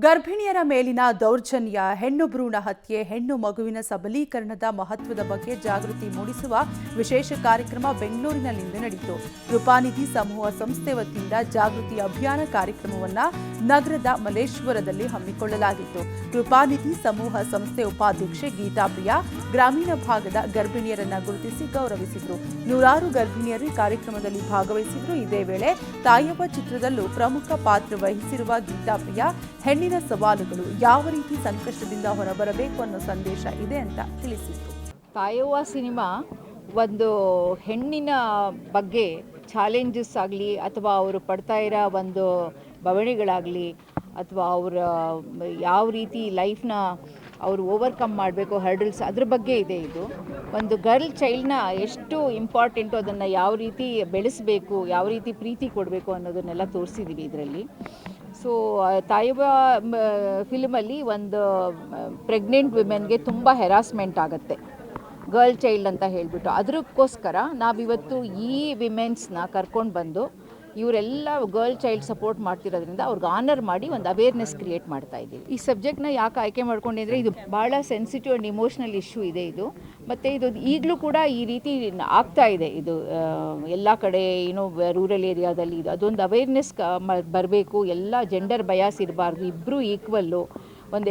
ಗರ್ಭಿಣಿಯರ ಮೇಲಿನ ದೌರ್ಜನ್ಯ, ಹೆಣ್ಣು ಭ್ರೂಣ ಹತ್ಯೆ, ಹೆಣ್ಣು ಮಗುವಿನ ಸಬಲೀಕರಣದ ಮಹತ್ವದ ಬಗ್ಗೆ ಜಾಗೃತಿ ಮೂಡಿಸುವ ವಿಶೇಷ ಕಾರ್ಯಕ್ರಮ ಬೆಂಗಳೂರಿನಲ್ಲಿಂದು ನಡೆಯಿತು. ಕೃಪಾನಿಧಿ ಸಮೂಹ ಸಂಸ್ಥೆ ವತಿಯಿಂದ ಜಾಗೃತಿ ಅಭಿಯಾನ ಕಾರ್ಯಕ್ರಮವನ್ನು ನಗರದ ಮಲ್ಲೇಶ್ವರದಲ್ಲಿ ಹಮ್ಮಿಕೊಳ್ಳಲಾಗಿತ್ತು. ಕೃಪಾನಿಧಿ ಸಮೂಹ ಸಂಸ್ಥೆ ಉಪಾಧ್ಯಕ್ಷೆ ಗೀತಾ ಪ್ರಿಯಾ ಗ್ರಾಮೀಣ ಭಾಗದ ಗರ್ಭಿಣಿಯರನ್ನ ಗುರುತಿಸಿ ಗೌರವಿಸಿದರು. ನೂರಾರು ಗರ್ಭಿಣಿಯರು ಈ ಕಾರ್ಯಕ್ರಮದಲ್ಲಿ ಭಾಗವಹಿಸಿದರು. ಇದೇ ವೇಳೆ ತಾಯವ್ವ ಚಿತ್ರದಲ್ಲೂ ಪ್ರಮುಖ ಪಾತ್ರ ವಹಿಸಿರುವ ಗೀತಾ ಪ್ರಿಯಾ ಹೆಣ್ಣಿನ ಸವಾಲುಗಳು, ಯಾವ ರೀತಿ ಸಂಕಷ್ಟದಿಂದ ಹೊರಬರಬೇಕು ಅನ್ನೋ ಸಂದೇಶ ಇದೆ ಅಂತ ತಿಳಿಸಿದ್ರು. ತಾಯವ್ವ ಸಿನಿಮಾ ಒಂದು ಹೆಣ್ಣಿನ ಬಗ್ಗೆ ಚಾಲೆಂಜಸ್ ಆಗಲಿ ಅಥವಾ ಅವರು ಪಡ್ತಾ ಇರೋ ಒಂದು ಬವಣೆಗಳಾಗಲಿ ಅಥವಾ ಅವರ ಯಾವ ರೀತಿ ಲೈಫ್ನ ಅವರು ಓವರ್ಕಮ್ ಮಾಡಬೇಕು, ಹರ್ಡಲ್ಸ್, ಅದ್ರ ಬಗ್ಗೆ ಇದೆ. ಇದು ಒಂದು ಗರ್ಲ್ ಚೈಲ್ಡ್ನ ಎಷ್ಟು ಇಂಪಾರ್ಟೆಂಟು, ಅದನ್ನು ಯಾವ ರೀತಿ ಬೆಳೆಸಬೇಕು, ಯಾವ ರೀತಿ ಪ್ರೀತಿ ಕೊಡಬೇಕು ಅನ್ನೋದನ್ನೆಲ್ಲ ತೋರಿಸಿದ್ದೀವಿ ಇದರಲ್ಲಿ. ಸೊ ತಾಯವ್ವ ಫಿಲ್ಮಲ್ಲಿ ಒಂದು ಪ್ರೆಗ್ನೆಂಟ್ ವಿಮೆನ್ಗೆ ತುಂಬ ಹೆರಾಸ್ಮೆಂಟ್ ಆಗುತ್ತೆ, ಗರ್ಲ್ ಚೈಲ್ಡ್ ಅಂತ ಹೇಳಿಬಿಟ್ಟು. ಅದಕ್ಕೋಸ್ಕರ ನಾವಿವತ್ತು ಈ ವಿಮೆನ್ಸ್ನ ಕರ್ಕೊಂಡು ಬಂದು ಇವರೆಲ್ಲ ಗರ್ಲ್ ಚೈಲ್ಡ್ ಸಪೋರ್ಟ್ ಮಾಡ್ತಿರೋದ್ರಿಂದ ಅವ್ರಿಗೆ ಆನರ್ ಮಾಡಿ ಒಂದು ಅವೇರ್ನೆಸ್ ಕ್ರಿಯೇಟ್ ಮಾಡ್ತಾ ಇದ್ದೀವಿ. ಈ ಸಬ್ಜೆಕ್ಟ್ನ ಯಾಕೆ ಆಯ್ಕೆ ಮಾಡ್ಕೊಂಡಿದ್ರೆ ಇದು ಭಾಳ ಸೆನ್ಸಿಟಿವ್ ಆ್ಯಂಡ್ ಇಮೋಷ್ನಲ್ ಇಶ್ಯೂ ಇದೆ ಇದು. ಮತ್ತು ಇದು ಈಗಲೂ ಕೂಡ ಈ ರೀತಿ ಆಗ್ತಾ ಇದೆ. ಇದು ಎಲ್ಲ ಕಡೆ ರೂರಲ್ ಏರಿಯಾದಲ್ಲಿ ಇದು ಅದೊಂದು ಅವೇರ್ನೆಸ್ ಬರಬೇಕು. ಎಲ್ಲ ಜೆಂಡರ್ ಬಯಾಸ್ ಇರಬಾರ್ದು, ಇಬ್ಬರೂ ಈಕ್ವಲ್ಲು. ಒಂದು